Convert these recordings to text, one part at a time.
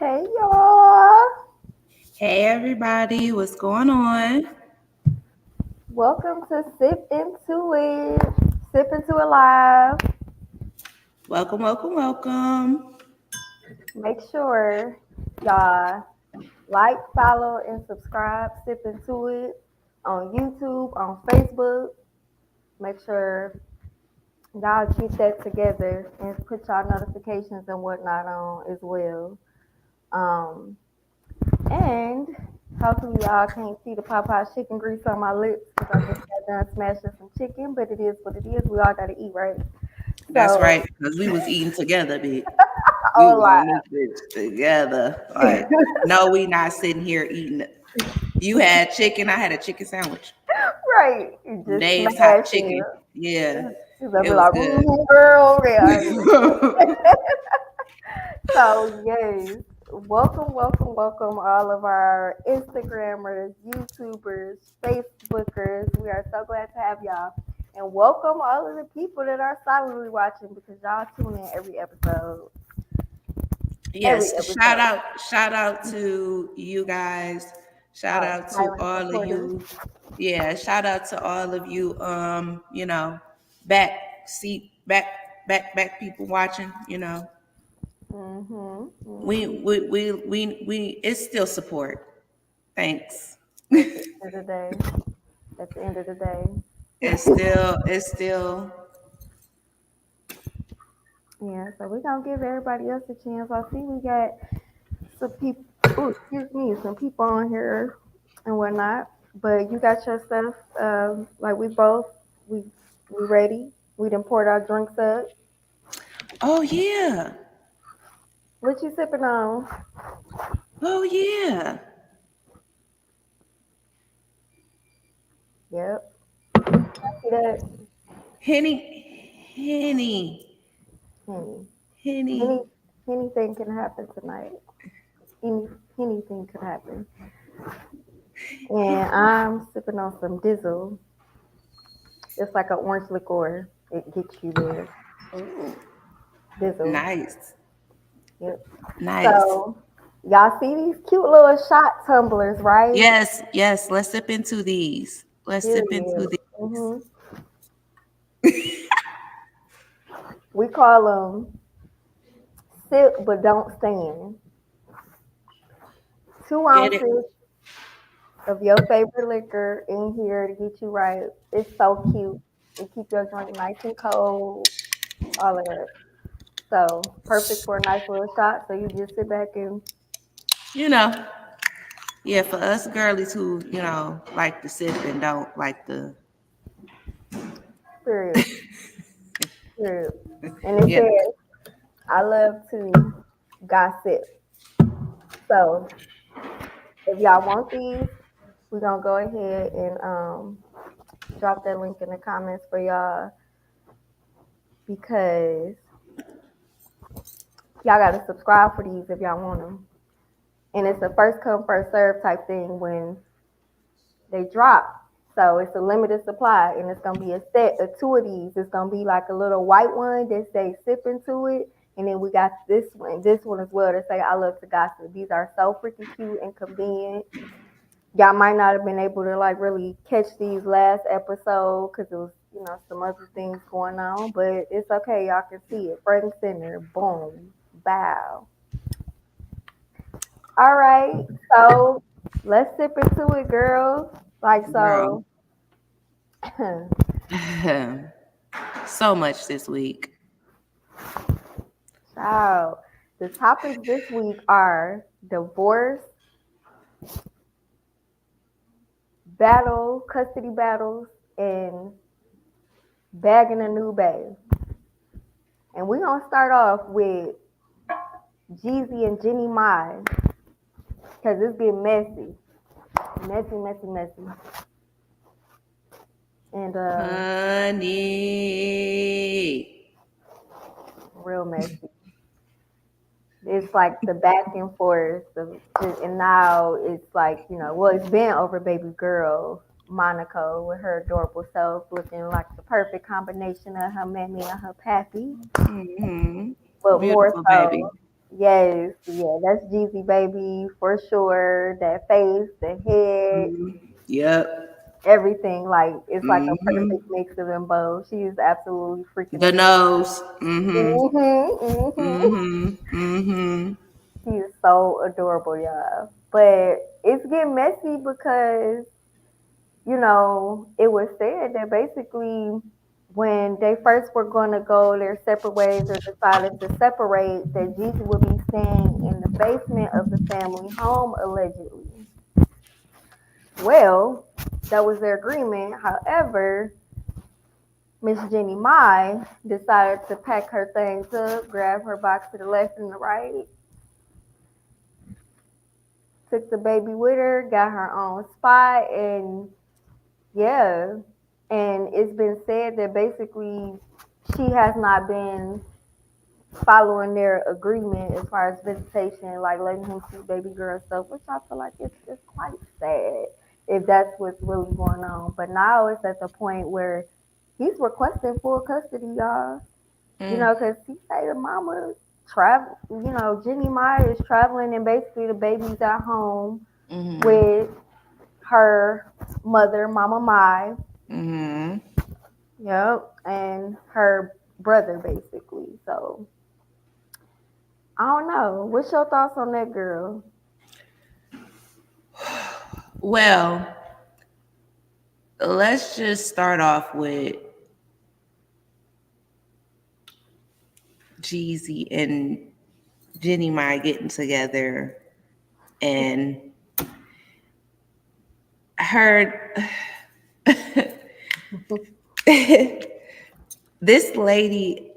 Hey y'all! Hey everybody, what's going on? Welcome to Sip Into It. Sip Into It Live. Welcome, welcome, welcome. Make sure y'all like, follow, and subscribe. Sip Into It on YouTube, on Facebook. Make sure y'all keep that together and put y'all notifications and whatnot on as well. Um, and hopefully y'all can't see the Popeye chicken grease on my lips because I just got done smashing some chicken, but it is what it is. We all gotta eat, right? That's So, right, because we was eating together, bitch. We oh, was on this bitch together. Like, like, no, we not sitting here eating it. You had chicken, I had a chicken sandwich. right, you just Dave's hot smashing chicken. it. Yeah, She's gonna it be was like, good. girl, yeah. So, yes, welcome, all of our Instagrammers, YouTubers, Facebookers. We are so glad to have y'all. And welcome all of the people that are silently watching because y'all tune in every episode. Every Yes, episode. shout out to you guys. Shout Our out to silent all of supporters. you. Yeah, shout out to all of you back seat back people watching, Mm-hmm. We Mm-hmm. we it's still support. Thanks. At the end of the day. At the end of the day. It's still Yeah, so we're gonna give everybody else a chance. I see we got some people, excuse me, some people on here and whatnot. But you got your stuff. Like we we ready. We done poured our drinks up. oh yeah. What you sipping on? Oh yeah. Yep. See that? Henny. Any, any, Henny. anything can happen tonight. Any, anything could happen. And I'm sipping on some Dizzle. It's like an orange liqueur. It gets you there. Ooh, Dizzle. nice. Yep. Nice. So y'all see these cute little shot tumblers, right? Yes, yes. Let's sip into these. Let's sip Period. into these. hmm We call them sip but don't stand. Two Get it? ounces of your favorite liquor in here to get you right. It's so cute. It keep your drink nice and cold. All of that. So perfect for a nice little shot. So you just sit back and You know, yeah, for us girlies who, like to sip and don't like the, period. Period. And it yeah. says, I love to gossip. So if y'all want these, we're gonna go ahead and drop that link in the comments for y'all because y'all gotta subscribe for these if y'all want them. And it's a first come first serve type thing when they drop. So it's a limited supply, and it's gonna be a set of two of these. It's gonna be like a little white one that say "sip into it," and then we got this one as well that say "I love to gossip." These are so freaking cute and convenient. Y'all might not have been able to like really catch these last episode because it was some other things going on, but it's okay. Y'all can see it. Front and center. Boom. Bow. All right. So let's sip into it, girls. Like Girl. so. So much this week. Child. The topics this week are divorce, custody battles, and bagging a new babe. And we're gonna start off with Jeezy and Jenny Mai because it's getting messy. Messy, messy, messy. And Honey. real messy. It's like the back and forth, and now it's like well, it's been over baby girl Monaco with her adorable self looking like the perfect combination of her mammy and her pappy, Hmm. but more Beautiful so, baby. Yes, yeah, that's Jeezy baby for sure. That face, the head, Yep. everything. Like it's like a Mm-hmm. perfect mix of them both. She is absolutely freaking The adorable. nose. Mm-hmm. Mhm. Mm-hmm. Mm-hmm. She is so adorable, y'all. But it's getting messy because it was said that basically when they first were going to go their separate ways or decided to separate, that Jesus would be staying in the basement of the family home allegedly. Well, that was their agreement. However, Miss Jenny Mai decided to pack her things up, grab her box to the left and the right, took the baby with her, got her own spot, and yeah. And it's been said that basically she has not been following their agreement as far as visitation, like letting him see baby girl stuff, which I feel like it's quite sad if that's what's really going on. But now it's at the point where he's requesting full custody, y'all. Because he say the mama travel, Jenny Meyer is traveling and basically the baby's at home Mm-hmm. with her mother, Mama Mai. Mm-hmm. Yep. And her brother, basically. So, I don't know. What's your thoughts on that girl? Well, let's just start off with Jeezy and Jenny Mai getting together and her this lady,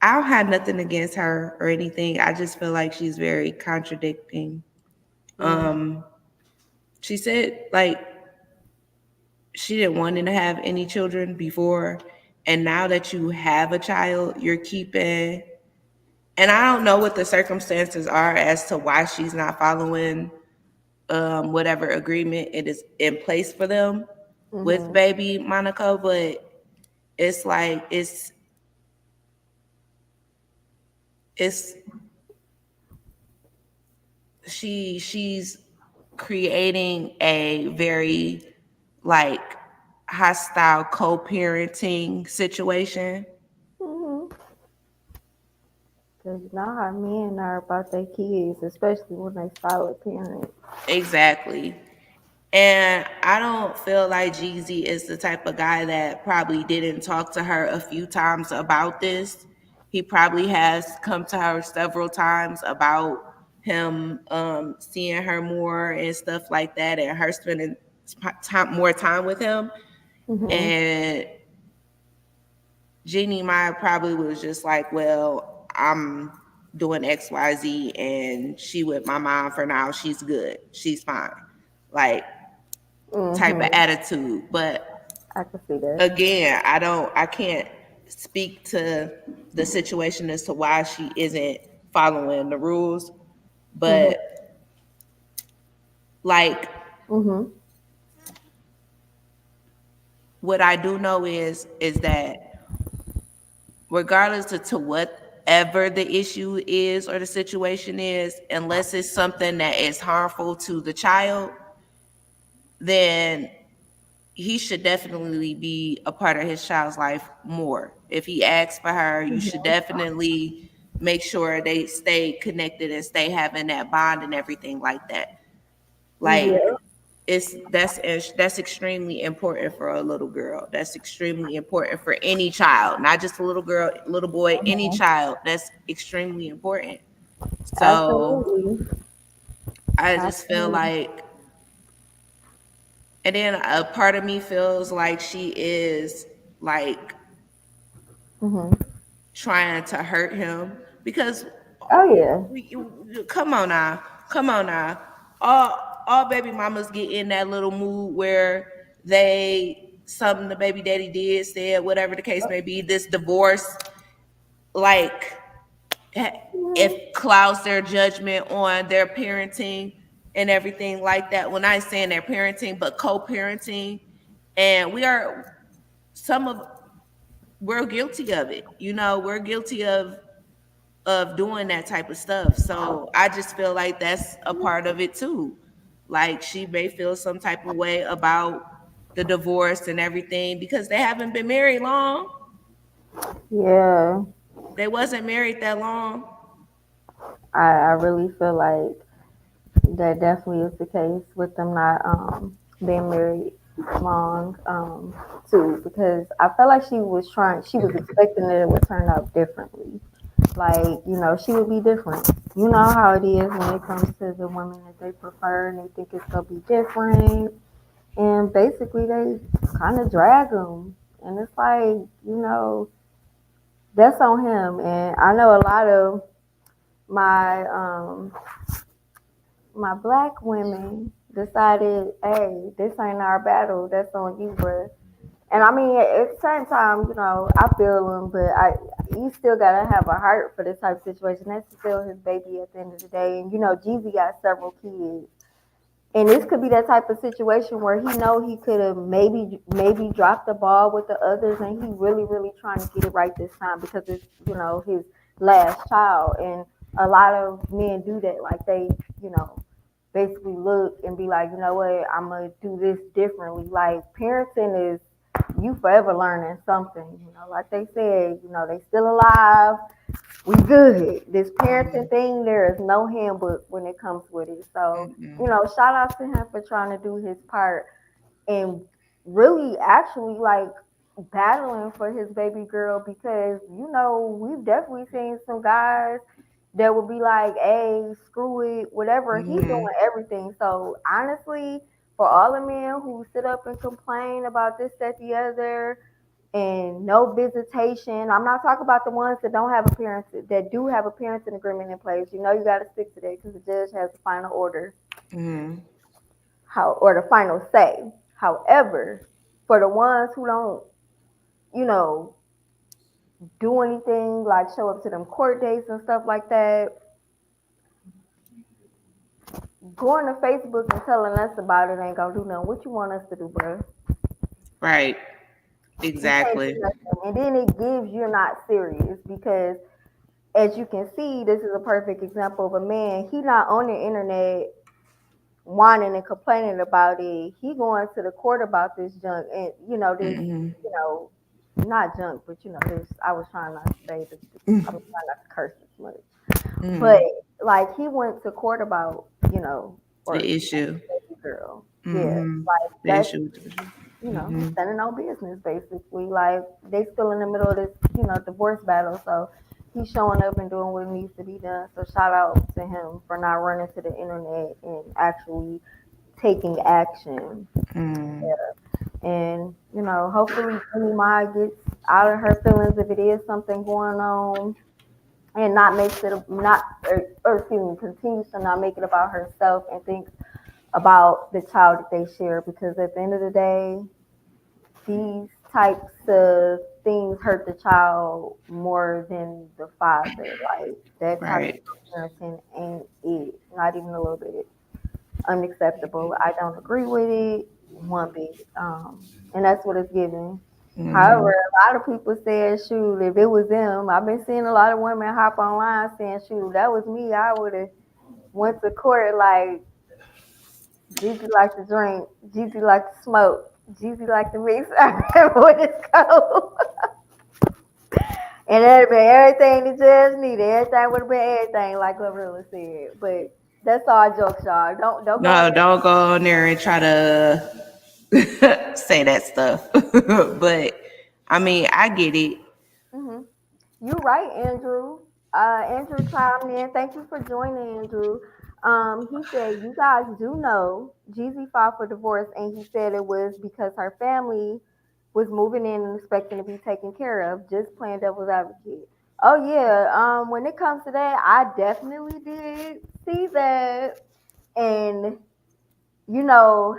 I don't have nothing against her or anything. I just feel like she's very contradicting. Mm, Um she said like she didn't want to have any children before, and now that you have a child, you're keeping, and I don't know what the circumstances are as to why she's not following whatever agreement it is in place for them with mhm. baby Monaco, but it's like it's she's creating a very like hostile co-parenting situation. Mhm. Cause you know how men are about their kids, especially when they solid parents. Exactly. And I don't feel like Jeezy is the type of guy that probably didn't talk to her a few times about this. He probably has come to her several times about him seeing her more and stuff like that, and her spending more time with him. Mhm. And Jeannie Meyer probably was just like, well, I'm doing XYZ and she with my mom for now. She's good. She's fine. Like, type of Mhm. attitude. But I can see that. again, I can't speak to the situation as to why she isn't following the rules. Mhm. But like Mhm. what I do know is that regardless of to whatever the issue is or the situation is, unless it's something that is harmful to the child, then he should definitely be a part of his child's life more. If he asks for her, you should Mhm. definitely make sure they stay connected and stay having that bond and everything like that. Like Yeah. that's extremely important for a little girl. That's extremely important for any child, not just a little girl, little boy, any Mhm. child. That's extremely important. So Absolutely. I just feel Absolutely. like, and then a part of me feels like she is like Mhm. trying to hurt him because Oh yeah. come on now, come on now. All baby mamas get in that little mood where they something the baby daddy did, said, whatever the case may be. This divorce, like, Mhm. it clouds their judgment on their parenting and everything like that. Well, not saying their parenting, but co-parenting, and some of we're guilty of it. We're guilty of of doing that type of stuff. So I just feel like that's a part of it too. Like she may feel some type of way about the divorce and everything because they haven't been married long. Yeah, They wasn't married that long. I really feel like that definitely is the case with them not being married long too, because I felt like she was expecting that it would turn out differently. Like, she would be different. You know how it is when it comes to the women that they prefer and they think it's gonna be different. And basically, they kind of drag them, and it's like, that's on him. And I know a lot of my my black women decided, hey, this ain't our battle. That's on you, bruh. And I mean, at the same time, I feel him, but you still gotta have a heart for this type of situation. That's still his baby at the end of the day. And Jeezy got several kids, and this could be that type of situation where he know he could have maybe dropped the ball with the others, and he really really trying to get it right this time because it's his last child. And a lot of men do that, like they you know basically look and be like, you know what, I'm gonna do this differently. Like parenting is, you forever learning something. Like they said, they still alive, we good. This parenting thing, there is no handbook when it comes with it. So, Mm-mm. shout out to him for trying to do his part and really actually like battling for his baby girl, because we've definitely seen some guys that would be like, hey, screw it, whatever, he Mm-hmm. doing everything. So honestly, for all the men who sit up and complain about this, that, the other, and no visitation. I'm not talking about the ones that don't have a parent, that do have a parenting agreement in place. You got to stick to that because the judge has the final order, Mm-hmm. or the final say. However, for the ones who don't, you know, do anything like show up to them court dates and stuff like that, going to Facebook and telling us about it ain't gonna do nothing. What you want us to do, bro? Right. You can't do Exactly. nothing, and then it gives you're not serious, because as you can see, this is a perfect example of a man. He not on the internet whining and complaining about it. He going to the court about this junk, and Mm-hmm. you know, not junk, but this. I was trying not to say this. I was trying not to curse as much, but Mm-hmm. like he went to court about, The or issue. baby girl. Yeah, Mm-hmm. like The that's, issue. he's Mm-hmm. standing on business basically. Like they still in the middle of this, divorce battle. So he's showing up and doing what needs to be done. So shout out to him for not running to the internet and actually taking action. Mm. Yeah. And hopefully Jimmy Ma gets out of her feelings if it is something going on, and not makes it not or excuse me, continues to not make it about herself and thinks about the child that they share, because at the end of the day, these types of things hurt the child more than the father. Like that type Right. of parenting ain't it. Not even a little bit. Unacceptable. I don't agree with it one bit. And that's what it's giving. However, Mm-hmm. a lot of people said, shoot, if it was them, I've been seeing a lot of women hop online saying, shoot, that was me, I would have went to court. Like Jeezy like to drink, Jeezy like to smoke, Jeezy like to mix what it's called. And that'd been everything the judge needed. Everything would have been everything, like Glorilla said. But that's all jokes, y'all. Don't go in No, don't go on there and try to say that stuff. But I mean, I get it. there. You're right, Andrew. Andrew chimed in. Thank you for joining, Andrew. He said, you guys do know Jeezy filed for divorce, and he said it was because her family was moving in and expecting to be taken care of. Just playing devil's advocate. Oh yeah. When it comes to that, I definitely did see that, and you know,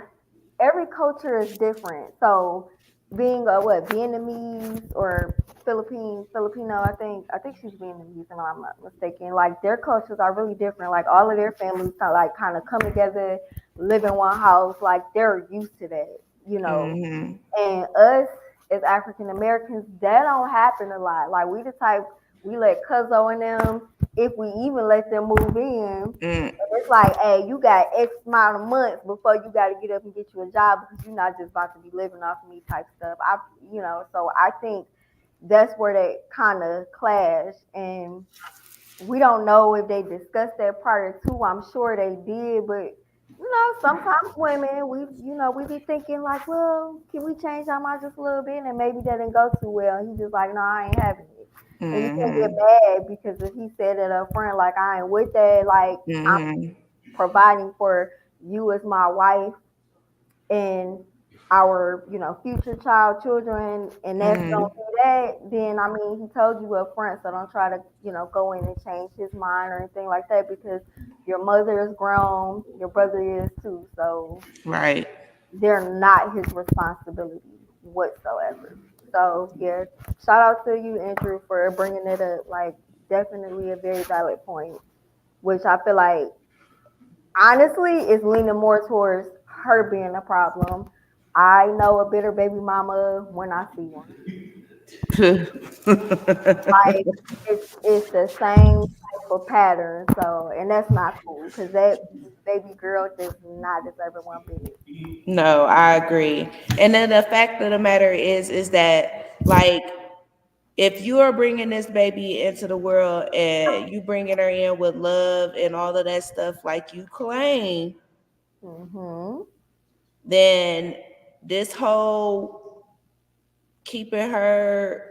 every culture is different. So being a what, Vietnamese or Filipino, I think she's Vietnamese, if I'm not mistaken. Like their cultures are really different. Like all of their families kind of come together, live in one house. Like they're used to that. Mm-hmm. And us as African Americans, that don't happen a lot. Like we the type, we let Cuzzo and them if we even let them move in. Mm, It's like, hey, you got X amount of months before you got to get up and get you a job because you're not just about to be living off me type stuff. So I think that's where they kind of clash, and we don't know if they discussed that prior to. I'm sure they did, but sometimes women, we be thinking like, well, can we change our mind just a little bit, and maybe that didn't go too well. And he just like, no, I ain't having it. And you can't get mm-hmm, mad because if he said it up front, like I ain't with that, like I'm mm-hmm, providing for you as my wife and our, future children, and that's gonna mm-hmm. be that, then I mean he told you up front, so don't try to, go in and change his mind or anything like that because your mother is grown, your brother is too, so Right. they're not his responsibility whatsoever. So yeah, shout out to you, Andrew, for bringing it up. Like, definitely a very valid point, which I feel like honestly is leaning more towards her being a problem. I know a bitter baby mama when I see one. Like, it's the same type of pattern. So, and that's not cool because that baby girl does not deserve it one bit. No, I agree. And then the fact of the matter is that like if you are bringing this baby into the world and you bringing her in with love and all of that stuff like you claim, Mhm. then this whole keeping her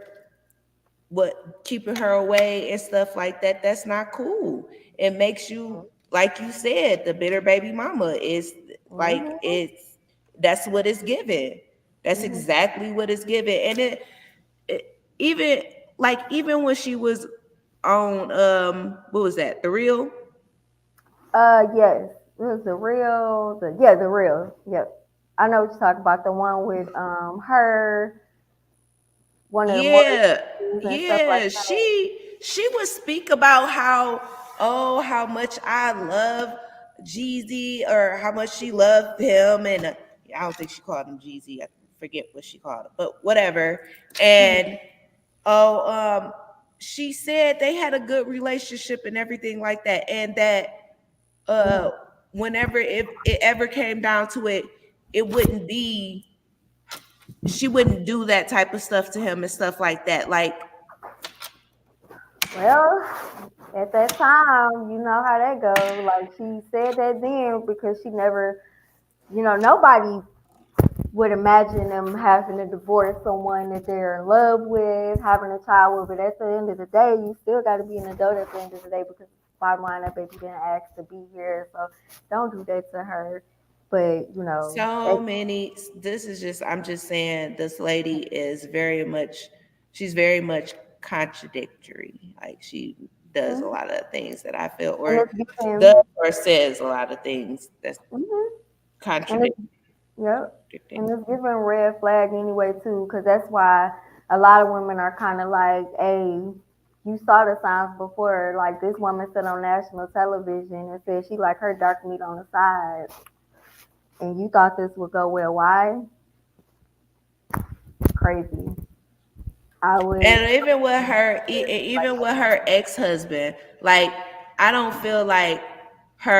keeping her away and stuff like that, that's not cool. It makes you, like you said, the bitter baby mama is like Mhm. it's that's what it's given. That's Mhm. exactly what it's given. And it even like even when she was on what was that? The Real? Yes. It was the real. Yep. I know what you're talking about. The one with her, one of the Yeah, Morrisons and stuff like yeah. that. She would speak about how, oh, how much I love Jeezy or how much she loved him, and I don't think she called him Jeezy. I forget what she called him, but whatever. And oh, she said they had a good relationship and everything like that, and that Mhm. uh, whenever if it ever came down to it, it wouldn't be she wouldn't do that type of stuff to him and stuff like that. Like Well, at that time, you know how that goes. Like, she said that then because she never, nobody would imagine them having to divorce someone that they're in love with, having a child with. But at the end of the day, you still got to be an adult at the end of the day because bottom line, that baby didn't ask to be here. So don't do that to her. But, so many, this is just, I'm just saying, this lady is very much, she's very much contradictory. Like she does a mhm. lot of things that I feel, And or it's does giving, or says a lot of things that's mhm. and contradicting. it's Yep. And it's giving red flag anyway too, because that's why a lot of women are kind of like, "Hey, you saw the signs before." Like, this woman said on national television and said she like her dark meat on the side, and you thought this would go well. Why? Crazy. I would. And even with her, even with her ex-husband, like I don't feel like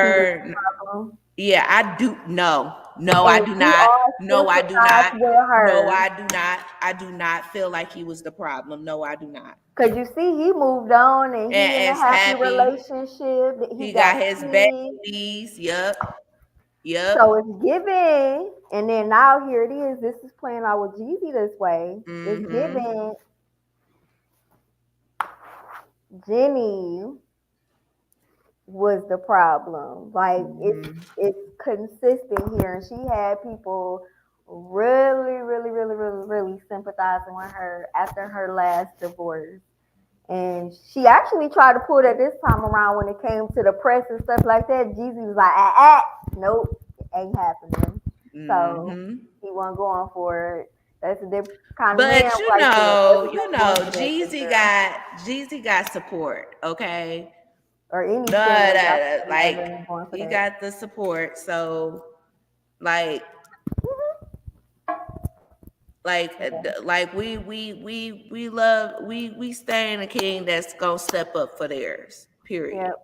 He was her. the problem, Yeah, I do. No, no, I and do we not. all No, I do sympathize not. with No, her. I do not. I do not feel like he was the problem. No, I do not. Cause you see, he moved on, and he in And a as happy happy, relationship. He he got got his kids. babies. Yep, yep. So it's given, and then now here it is. This is playing out with Jeezy this way. It's Mm-hmm. given. Jenny was the problem. Like, Mm-hmm. it's consistent here, and she had people really, really, really, really, really sympathizing with her after her last divorce. And she actually tried to pull that this time around when it came to the press and stuff like that. Jeezy was like, nope, it ain't happening. So Mm-hmm. he wasn't going for it. That's a different kind of man But right there. Definitely ain't going for that big girl Jeezy got support. Okay, or any no, female gospel like ever ain't going for he that. got the support. So like like we love we staying a king that's gonna step up for theirs. Period. Yep.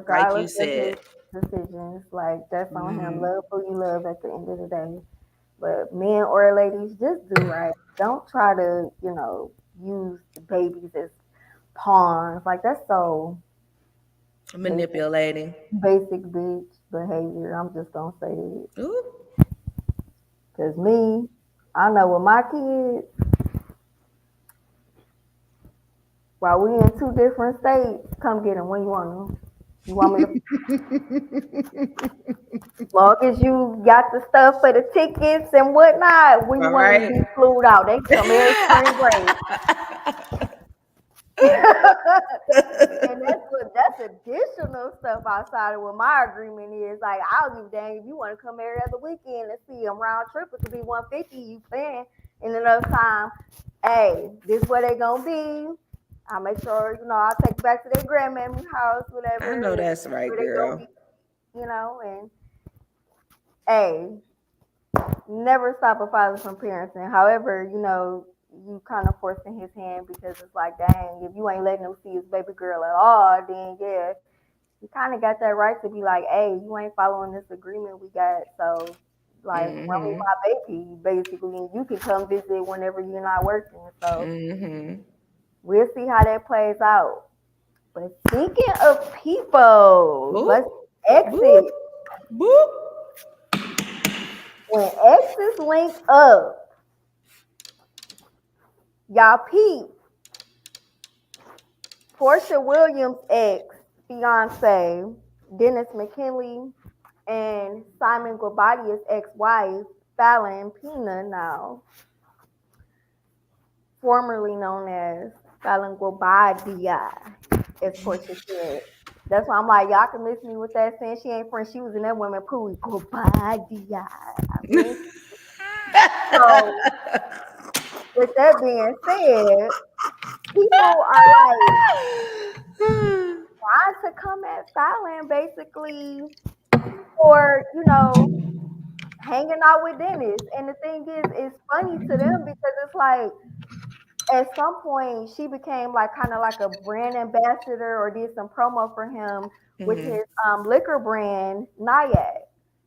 Like you Regardless of said. his decisions, like that's on him. Hmm. Love who you love at the end of the day. But men or ladies, just do right. Don't try to, use the babies as pawns. Like that's so basic, Manipulating. basic bitch behavior. I'm just gonna say it. Ooh. Cause me, I know with my kids, while we in two different states, come get them when you want them. You want me to long as you got the stuff for the tickets and whatnot, when you All want them to right. be flued out, they can come every spring break. And that's additional stuff outside of what my agreement is. Like I'll give a dang if you want to come every other weekend and see them round trip. It could be 150. You paying, and another time, hey, this where they gonna be. I'll make sure I'll take you back to their grandmammy house, I whatever, know and that's right, where they gonna girl. be, and hey, never stop a father from parenting. However, you kind of forcing his hand because it's like, dang, if you ain't letting him see his baby girl at all, then yeah, you kind of got that right to be like, hey, you ain't following this agreement we got, so like, run me Hmm. my baby, basically, and you can come visit whenever you're not working. So Hmm. we'll see how that plays out. But speaking of people, Boop. let's exit. Boop. Boop. When exes link up, y'all peep. Portia Williams' ex fiance, Dennis McKinley, and Simon Guabadia's ex-wife, Fallon Pina, now formerly known as Fallon Guabadia, as Portia said. That's why I'm like, y'all can miss me with that saying she ain't French. She was in that woman pool. Guabadia. We ain't- So, with that being said, people are like trying to come at Fallon basically for, hanging out with Dennis. And the thing is, it's funny to them because it's like at some point she became like kind of like a brand ambassador or did some promo for him with Hmm. his liquor brand Nyack.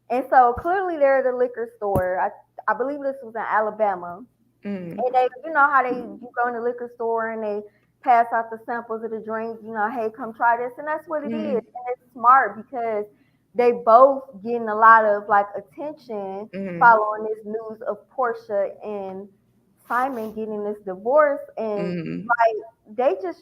And so clearly they're at a liquor store. I believe this was in Alabama. Hmm. And they, how you go in the liquor store and they pass out the samples of the drink, hey, come try this. And that's what it is. Hmm. And it's smart because they both getting a lot of like attention Hmm. following this news of Portia and Simon getting this divorce. And Hmm. like they just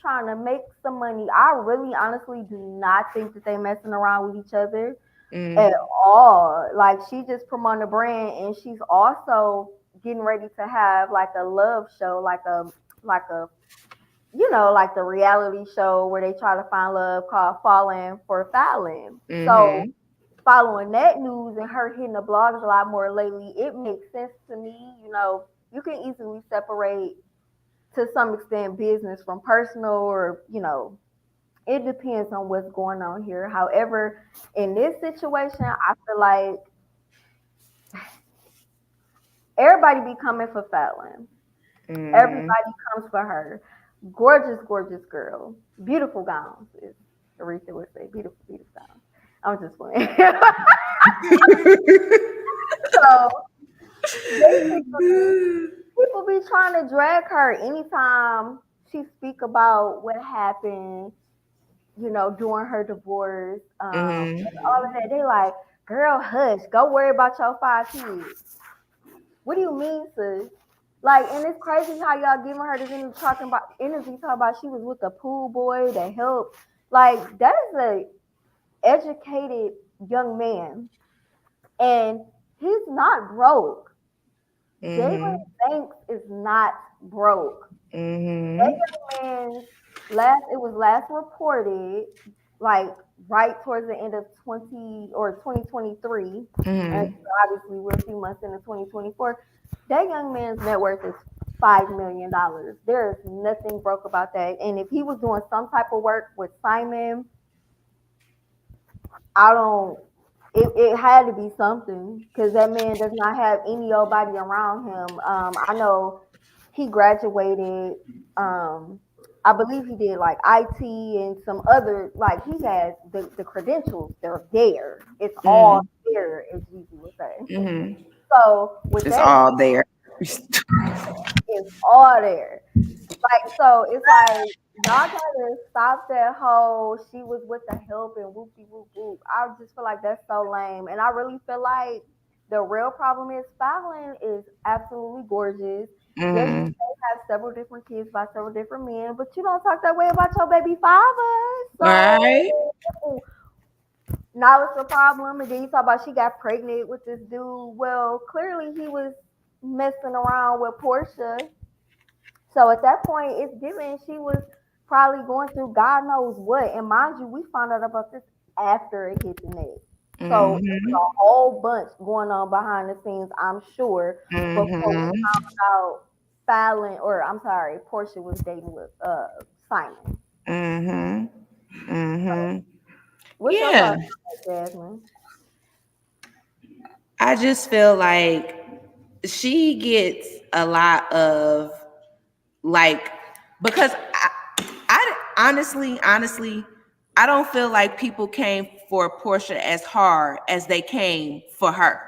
trying to make some money. I really honestly do not think that they messing around with each other at Hmm. all. Like she just promoting the brand, and she's also getting ready to have like a love show, like a like the reality show where they try to find love called Falling for Fallon. So Hmm. following that news and her hitting the blogs a lot more lately, it makes sense to me. You can easily separate to some extent business from personal, or it depends on what's going on here. However, in this situation, I feel like everybody be coming for Fallon. Hmm. Everybody comes for her. Gorgeous, gorgeous girl. Beautiful gowns, as Aretha would say. Beautiful, beautiful gowns. I'm just playing. So basically, people be trying to drag her anytime she speak about what happened, during her divorce, Hmm. and all of that. They like, girl, hush. Go worry about your 5 kids. What do you mean, sis? Like, and it's crazy how y'all giving her this talking about she was with a pool boy that helped. Like, that is a educated young man, and he's not broke. Jalen Hmm. Banks is not broke. That Hmm. young man's last reported like right towards the end of 2023, and Hmm. obviously we're a few months into 2024. That young man's net worth is $5 million. There is nothing broke about that. And if he was doing some type of work with Simon, I don't. It had to be something because that man does not have any old body around him. I know he graduated. Um, I believe he did like IT and some other, like he has the credentials. They're there. It's all Mm, there, as Gigi would say. mm-hmm. So with It's that, all there. it's all there. Like, so it's like y'all gotta stop that whole she was with the help and whoopie whoop whoop. I just feel like that's so lame. And I really feel like the real problem is Fallon is absolutely gorgeous. Yes, you Mm, may have several different kids by several different men, but you don't talk that way about your baby father. right? So now it's a problem. And then you talk about she got pregnant with this dude. Well, clearly he was messing around with Portia, so at that point, it's given she was probably going through God knows what. And mind you, we found out about this after it hit the net. So it was Mm-hmm. a whole bunch going on behind the scenes, I'm sure, before we Mm-hmm. found out Fallon, or I'm sorry, Portia was dating with Simon. Mm-hmm. Mm-hmm. What's your Yeah. thoughts on that, Jasmine? I just feel like she gets a lot of like because I honestly, I don't feel like people came for Portia as hard as they came for her.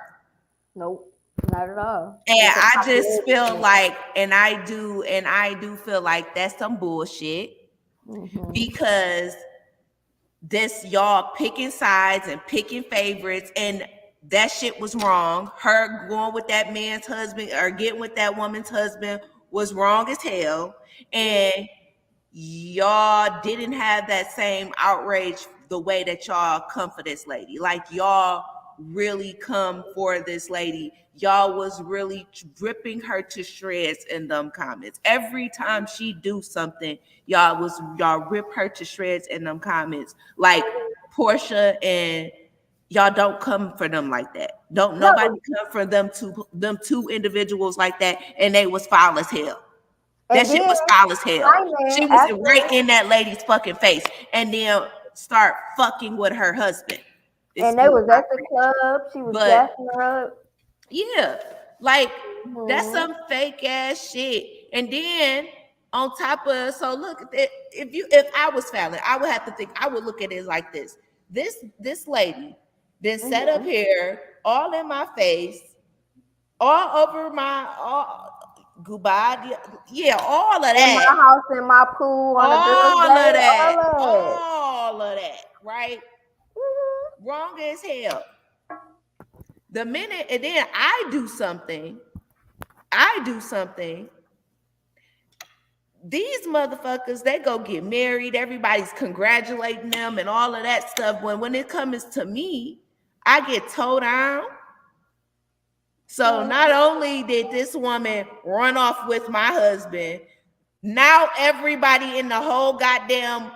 Nope, not at all. And It's a I just popularity feel thing. like, and I do feel like that's some bullshit Hmm. because this y'all picking sides and picking favorites, and that shit was wrong. Her going with that man's husband or getting with that woman's husband was wrong as hell. And y'all didn't have that same outrage the way that y'all come for this lady. Like y'all really come for this lady. Y'all was really ripping her to shreds in them comments. Every time she do something, y'all rip her to shreds in them comments. Like Portia, and y'all don't come for them like that. Don't nobody No, come for them two individuals like that, and they was foul as hell. That and shit then was foul as hell. Simon She was right after, in that lady's fucking face, and then start fucking with her husband. and they Excuse was my at the French, club. She was but gassing her up. yeah, like that's Hmm. some fake ass shit. And then on top of, so look, if I was Fallon, I would have to think. I would look at it like this. This lady then sat up Hmm. here all in my face, all over my all goodbye, yeah, all of In that. my house, in my pool, on a girl's All of day, that. all that. All of that. Right? Hmm. Wrong as hell. The minute, and then I do something, these motherfuckers, they go get married. Everybody's congratulating them and all of that stuff. When it comes to me, I get towed down. So not only did this woman run off with my husband, now everybody in the whole goddamn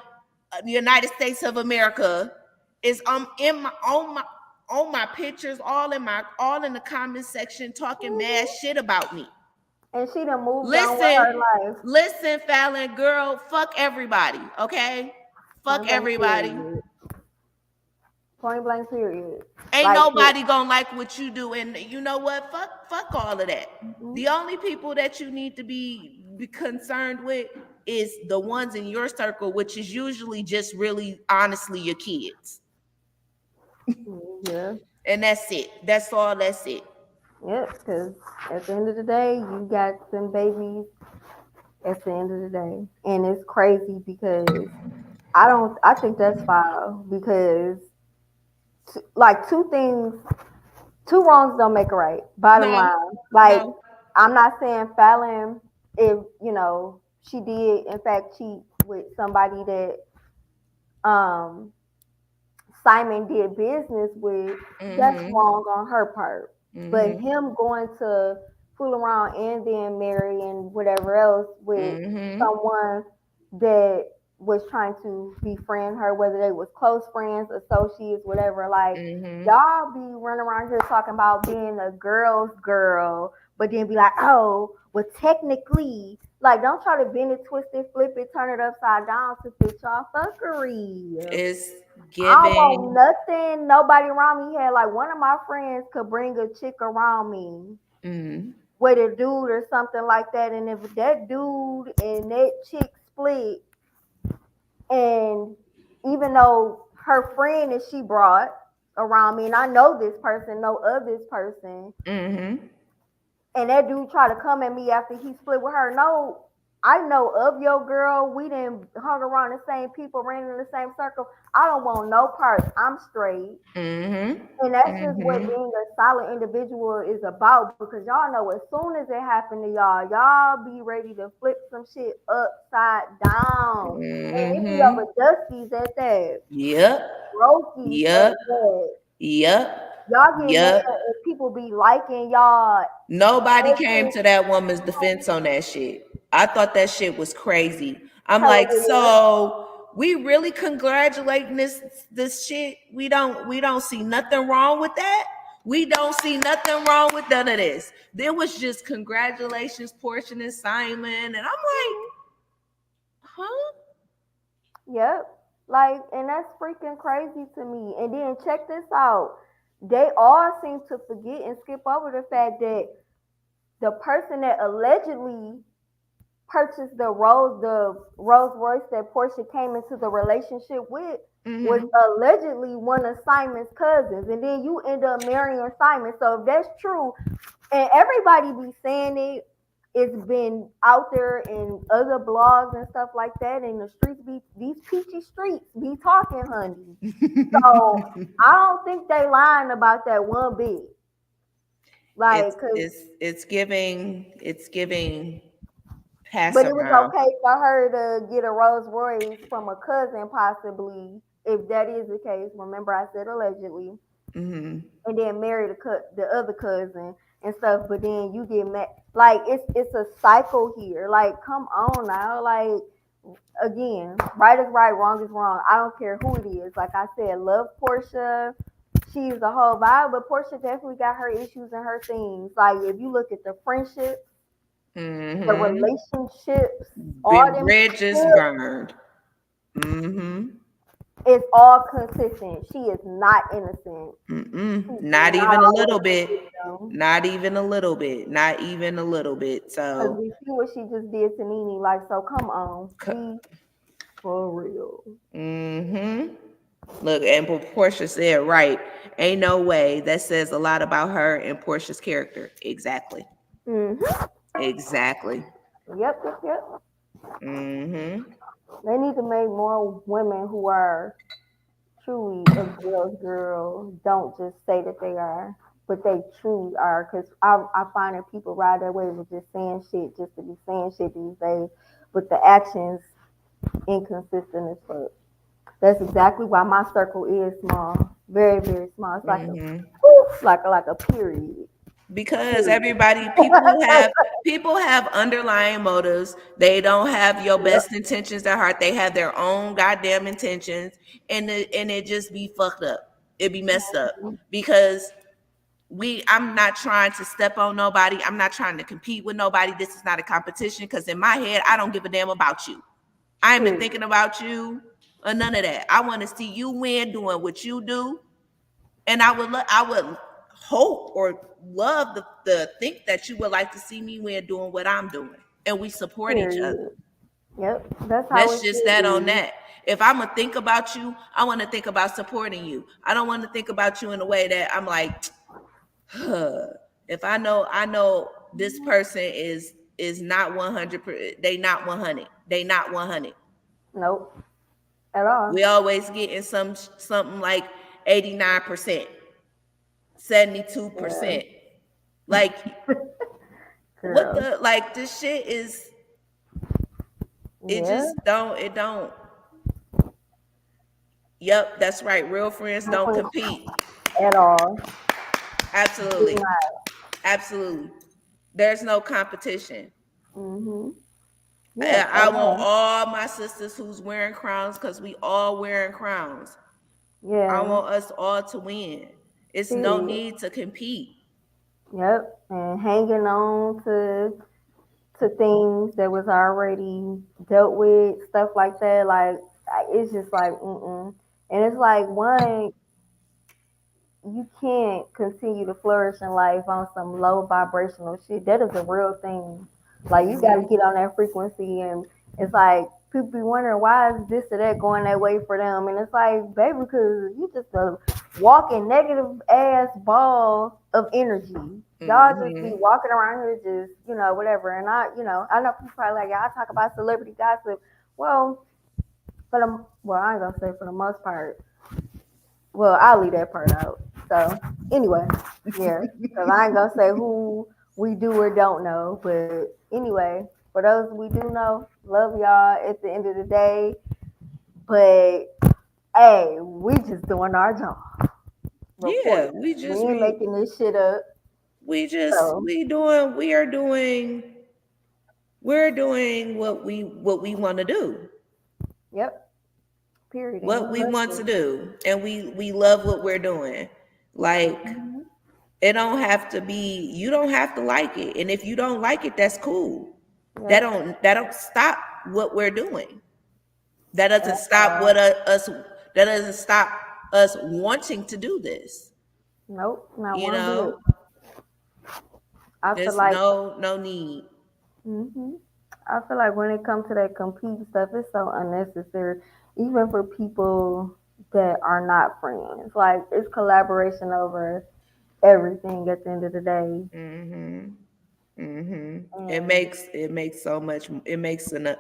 United States of America is in my on my pictures, all in the comment section talking mad shit about me. And she done moved on with Listen, her life. listen, Fallon, girl, fuck everybody, okay? Fuck Point blank everybody. period. Point blank period. Ain't Like, nobody gonna like what you do, and you know what? Fuck all of that. mhm. The only people that you need to be concerned with is the ones in your circle, which is usually just really honestly your kids. Yeah, And that's it. That's all. That's it. yeah. Because at the end of the day, you got some babies. At the end of the day, and it's crazy because I don't. I think that's foul because like two things, two wrongs don't make a right. Bottom No, line, like no. I'm not saying Fallon, if she did in fact cheat with somebody that um Simon did business with, that's Mm-hmm. wrong on her part. But Mm-hmm. him going to fool around and then marry and whatever else with Mm-hmm. someone that was trying to befriend her, whether they was close friends, associates, whatever, like Mm-hmm. y'all be running around here talking about being a girl's girl, but then be like, oh, well technically, like don't try to bend it, twist it, flip it, turn it upside down to fit y'all fuckery. It's I don't want giving. nothing, nobody around me had. Like one of my friends could bring a chick around me Mm-hmm. with a dude or something like that, and if that dude and that chick split, and even though her friend that she brought around me, and I know this person, know of this person, Mm-hmm. and that dude try to come at me after he split with her. No, I know of your girl. We didn't hung around the same people, ran in the same circle. I don't want no parts. I'm straight. Mm-hmm. And that's just what Mm-hmm. being a solid individual is about, because y'all know as soon as it happened to y'all, y'all be ready to flip some shit upside down. And it be over Mm-hmm. dusties at that, Yep. brokies at Yep. that. Yep. Y'all get mad Yep. if people be liking y'all. Nobody came to that woman's defense on that shit. I thought that shit was crazy. I'm Hella like, weird. so we really congratulating this shit. We don't see nothing wrong with that. We don't see nothing wrong with none of this. There was just congratulations, Portia and Simon, and I'm like, huh? Yep. Like, and that's freaking crazy to me. And then check this out. They all seem to forget and skip over the fact that the person that allegedly purchased the Rolls Royce that Portia came into the relationship with was Mm-hmm. allegedly one of Simon's cousins. And then you end up marrying Simon. So if that's true, and everybody be saying it, it's been out there in other blogs and stuff like that, and the streets be, these peachy streets be talking, honey. So I don't think they lying about that one bit. it's Like, cause, it's it's giving pass but it was around. okay for her to get a Rolls Royce from a cousin, possibly, if that is the case. Remember, I said allegedly, Mm-hmm. and then marry the other cousin and stuff. But then you get mad. Like, it's a cycle here. Like, come on now. Like, again, right is right, wrong is wrong. I don't care who it is. Like I said, love Portia. She's the whole vibe, but Portia definitely got her issues and her things. Like, if you look at the friendship, the Mm-hmm. relationships, all them Bridges shit, burned. Mm-hmm. it's all consistent. She is not innocent. Mm-mm. She's Not not even a always little a bit. victim. Not even a little bit. Not even a little bit. Because So, we see what she just did to Nene. Like, so come on. c- Be for real. mm-hmm. Look, and Portia said, right. Ain't no way. That says a lot about her and Portia's character. Exactly. Hmm. Exactly. Yep, yep, yep. Mm-hmm. They need to make more women who are truly a girl's girl. Don't just say that they are, but they truly are. Because I find that people ride their way with just saying shit just to be saying shit these days, but the actions inconsistent as fuck. That's exactly why my circle is small, very very small. It's like a Mm-hmm. poof, like a period. Because Period. everybody, people have underlying motives. They don't have your Yep. best intentions at heart. They have their own goddamn intentions, and it just be fucked up. It be messed up because I'm not trying to step on nobody. I'm not trying to compete with nobody. This is not a competition because in my head, I don't give a damn about you. I ain't been Period. thinking about you or none of that. I want to see you win doing what you do, and I would hope or love the think that you would like to see me win doing what I'm doing, and we support each other. Period. Yep. That's how That's it just should that on be. that. If I'm gonna think about you, I want to think about supporting you. I don't want to think about you in a way that I'm like, huh, if I know this person is not 100. They not 100. They not 100. Nope. At We all. always getting something like 89%, Yeah. 72%. Like what Girl. the like this shit is it Yeah. just don't it don't Yep, that's right. Real friends don't compete. At all. Do Absolutely. not. Absolutely. There's no competition. Mhm. Yeah. I At want all. all my sisters who's wearing crowns because we all wearing crowns. I Yeah. want us all to win. It's no Period. need to compete. Yep. And hanging on to things that was already dealt with, stuff like that. Like, it's just like and it's like, one, you can't continue to flourish in life on some low vibrational shit. That is a real thing. Like, you got to Mhm. get on that frequency, and it's like people be wondering why is this or that going that way for them, and it's like, baby, because you just a walking negative ass ball of energy. Y'all just be Mm-hmm. walking around here just, whatever. And I know people probably like, y'all talk about celebrity gossip. Well, I ain't gonna say for the most part. Well, I'll leave that part out. So anyway, yeah, because I ain't gonna say who we do or don't know, but anyway, for those we do know, love y'all at the end of the day. But hey, we just doing our job, Yeah, reporting. We ain't making this shit up. So we're doing what we want to do. yep, period. And we What we love want to it. do, and we love what we're doing. Like, Hmm. it don't have to be, you don't have to like it, and if you don't like it, that's cool. Yep. That don't stop what we're doing. That doesn't stop Uh, that doesn't stop us wanting to do this. nope, not You one bit. know, I feel there's like no need. hmm I feel like when it comes to that compete stuff, it's so unnecessary, even for people that are not friends. Like it's collaboration over everything at the end of the day, Hmm. Hmm. and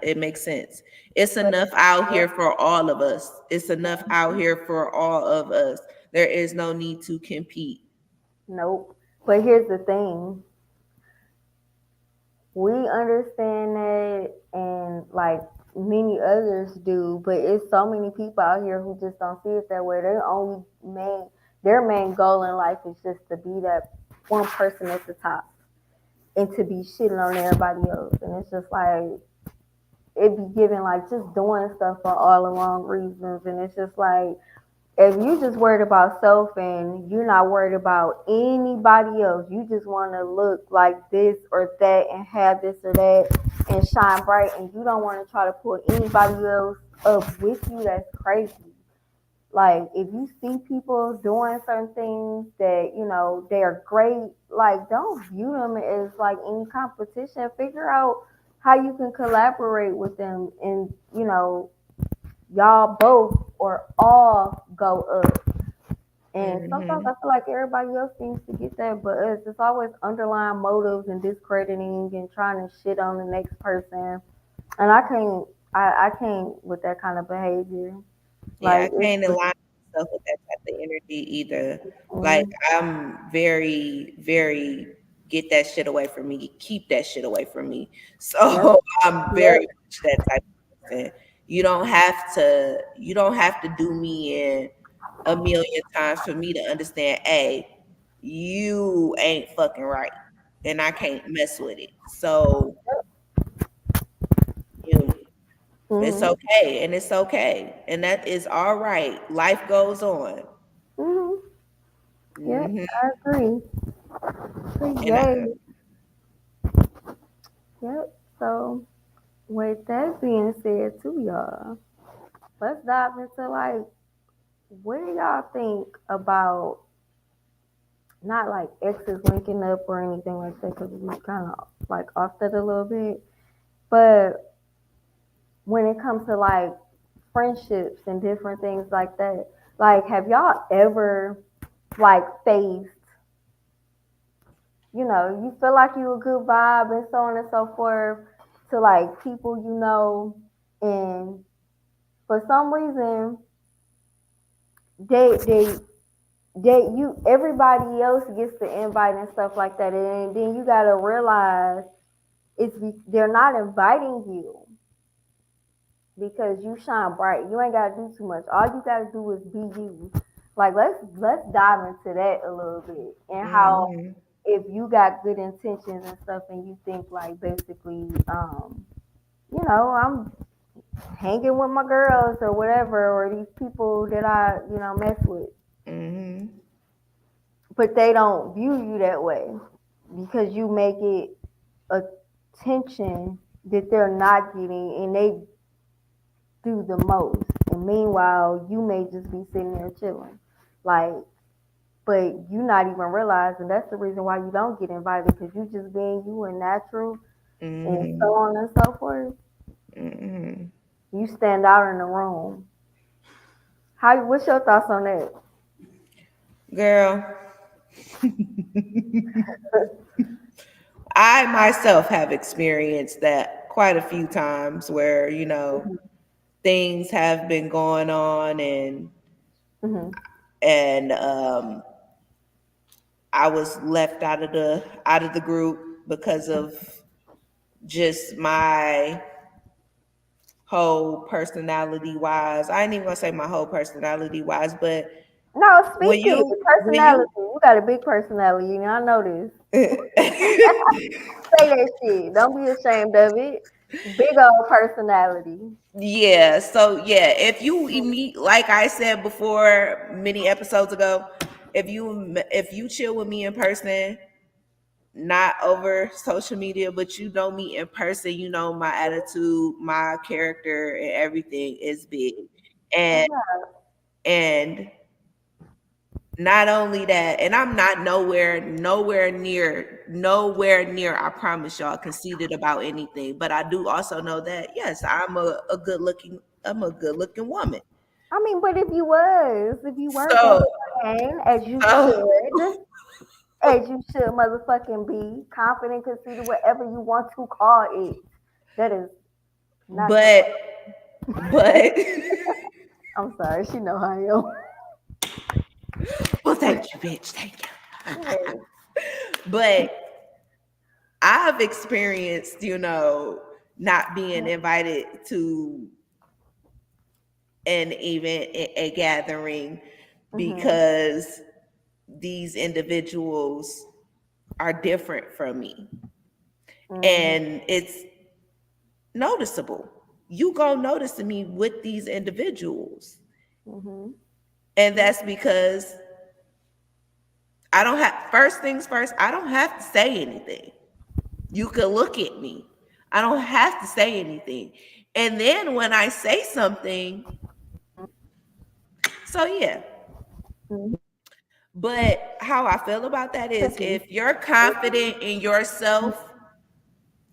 It makes sense. It's but enough out yep, here for all of us. It's enough out here for all of us. There is no need to compete. nope. But here's the thing: we understand that, and like many others do, but it's so many people out here who just don't see it that way. Their main goal in life is just to be that one person at the top and to be shitting on everybody else. And it's just like it be giving like just doing stuff for all the wrong reasons. And it's just like if you just worried about self and you're not worried about anybody else, you just want to look like this or that and have this or that and shine bright, and you don't want to try to pull anybody else up with you, that's crazy. Like if you see people doing certain things that they are great, like don't view them as like any competition. Figure out how you can collaborate with them, and y'all both or all go up. And sometimes Hmm. I feel like everybody else seems to get that, but it's always underlying motives and discrediting and trying to shit on the next person. And I can't with that kind of behavior. Yeah, Like I it's can't just, align myself with that type of energy either. Like, mm, I'm very get that shit away from me. Keep that shit away from me. yep, So I'm yep, very much that type of person. You don't have to do me in a million times for me to understand, hey, you ain't fucking right. And I can't mess with it. So you it's mm-hmm, okay, and it's okay. And that is all right. Life goes on. mm-hmm, yep, Hmm. I agree. So And yay, yep. So with that being said, too, y'all, let's dive into like what do y'all think about not like exes linking up or anything like that because we kind of like off that a little bit. But when it comes to like friendships and different things like that, like have y'all ever like faced, you feel like you a good vibe and so on and so forth to like people and for some reason they they you everybody else gets the invite and stuff like that, and then you gotta realize they're not inviting you because you shine bright. You ain't gotta do too much. All you gotta do is be you. Like let's dive into that a little bit and how hmm. if you got good intentions and stuff and you think like basically I'm hanging with my girls or whatever or these people that I mess with, Hmm. but they don't view you that way because you make it attention that they're not getting and they do the most. And meanwhile, you may just be sitting there chilling. Like, but you not even realizing that's the reason why you don't get invited because you just being you and natural and so Hmm. on and so forth. Hmm. You stand out in the room. How? What's your thoughts on that? Girl, I myself have experienced that quite a few times where, things have been going on Hmm. and I was left out of the group because of just my whole personality wise. I ain't even gonna say my whole personality wise, but No, speak when it. you when Personality. you You got a big personality. I know this. Say that shit. Don't be ashamed of it. Big old personality. yeah, so yeah, if you meet, like I said before many episodes ago, if you chill with me in person, not over social media, but you know me in person, you know my attitude, my character, and everything is big. And and not only that, and I'm not nowhere near, I promise y'all, conceited about anything. But I do also know that yes, I'm a good looking woman. I mean, but if you were that So man, as you so should, motherfucking be confident, conceited, whatever you want to call it. That is not your. but but I'm sorry, she know how I am. well, thank you, bitch. Thank you. Yes. But I've experienced, not being invited to an event, a gathering, Mhm. because these individuals are different from me. Mhm. And it's noticeable. You go notice me with these individuals. Mhm. And that's because I don't have, first things first, I don't have to say anything. You could look at me. I don't have to say anything. And then when I say something, so yeah. Mhm. But how I feel about that is Tricky. if you're confident in yourself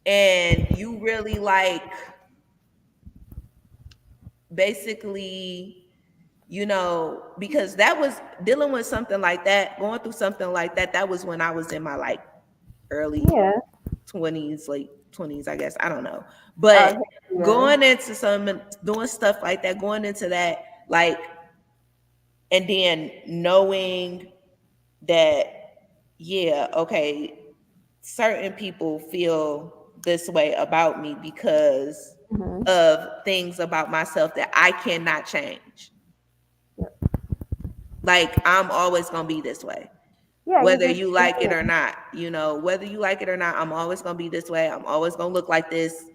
and you really like basically, because that was dealing with something like that, going through something like that, that was when I was in my like early Yeah. 20s, late 20s, I guess. I don't know. Oh, But yeah. going into doing stuff like that, going into that, like, and then knowing that, yeah, okay, certain people feel this way about me because Mhm. of things about myself that I cannot change. Like, I'm always going to be this way, Yeah, you whether just you like it or not. Whether you like it or not, I'm always going to be this way. I'm always going to look like this.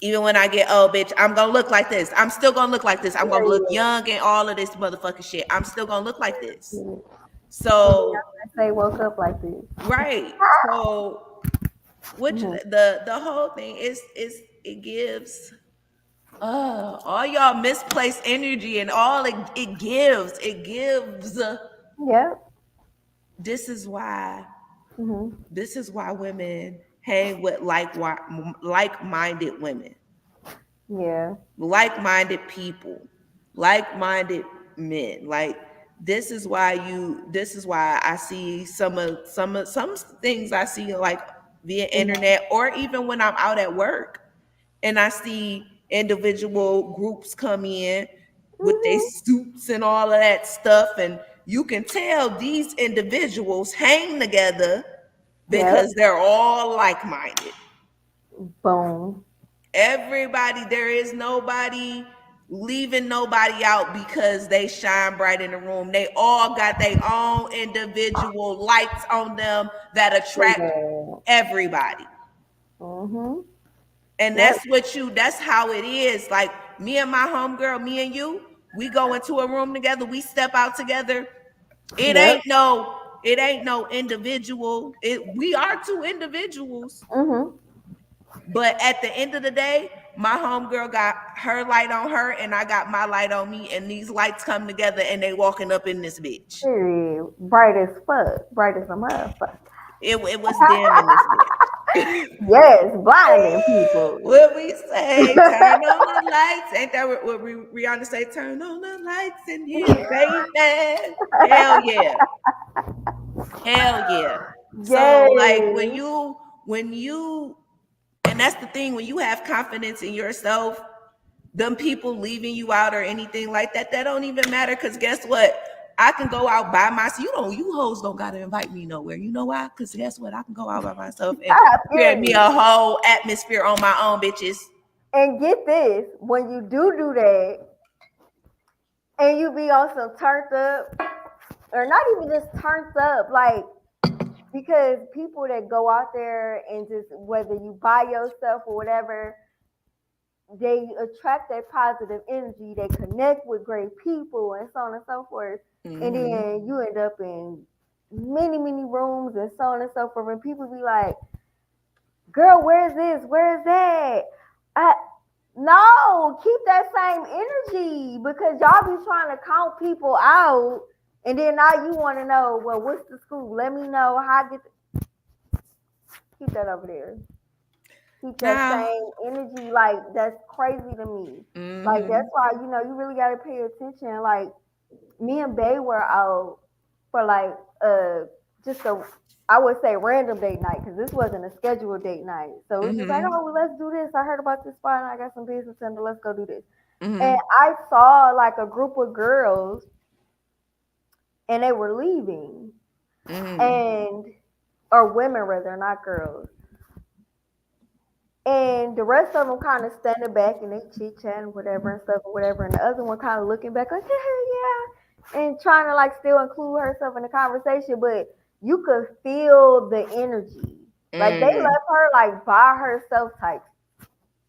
Even when I get old, bitch, I'm going to look like this. I'm still going to look like this. I'm going to look period. young and all of this motherfucking shit. I'm still going to look like this. And So, Beyonce say woke up like this. right. So, which Mhm. the whole thing is it gives all y'all misplaced energy, and all it gives. Yep. This is why Mhm. women hang with like-minded women, Yeah. like-minded people, like-minded men. Like, this is why I see some things I see, like, via Mhm. internet, or even when I'm out at work and I see individual groups come in with their Mhm. suits and all of that stuff, and you can tell these individuals hang together Yep. because they're all like-minded. Boom. Everybody, there is nobody leaving nobody out because they shine bright in the room. They all got their own individual lights on them that attract Yeah. everybody. Mhm. And Yep. that's how it is. Like, me and my homegirl, me and you, we go into a room together, we step out together. It Yep. ain't no, it ain't no individual. We are two individuals. Mhm. But at the end of the day, my homegirl got her light on her and I got my light on me, and these lights come together and they walking up in this bitch. Period. Bright as fuck. Bright as a motherfucker. It was dim in this bitch. Yes, blinding people. What we say, turn on the lights. Ain't that what Rihanna say? Turn on the lights in here, baby. Hell yeah. Hell yeah. So like Yes. when you and that's the thing, when you have confidence in yourself, them people leaving you out or anything like that, that don't even matter. Cause guess what? I can go out by myself. You hoes don't gotta invite me nowhere. You know why? Cause guess what? I can go out by myself and create me Period. a whole atmosphere on my own, bitches. And get this, when you do that, and you be on some turned up, or not even just turned up, like because people that go out there and just whether you buy yourself or whatever, they attract that positive energy. They connect with great people and so on and so forth. And Mm-hmm. then you end up in many rooms and so on and so forth. And people be like, "Girl, where's this? Where's that?" I, no, keep that same energy because y'all be trying to count people out, and then now you want to know, well, what's the school? Let me know how I get. Keep that over there. Keep that Now, same energy. Like that's crazy to me. Like mm-hmm, that's why you really gotta pay attention. Like me and Bay were out for like just a I would say random date night because this wasn't a scheduled date night. So it was just like, mm-hmm, oh, well, let's do this. I heard about this spot and I got some business and let's go do this. And mm-hmm, I saw like a group of girls and they were leaving mm-hmm, and or women rather, not girls. And the rest of them kind of standing back and they chit chatting, whatever and stuff or whatever. And the other one kind of looking back like, yeah, and trying to like still include herself in the conversation. But you could feel the energy. Like they mm-hmm. left her like by herself type.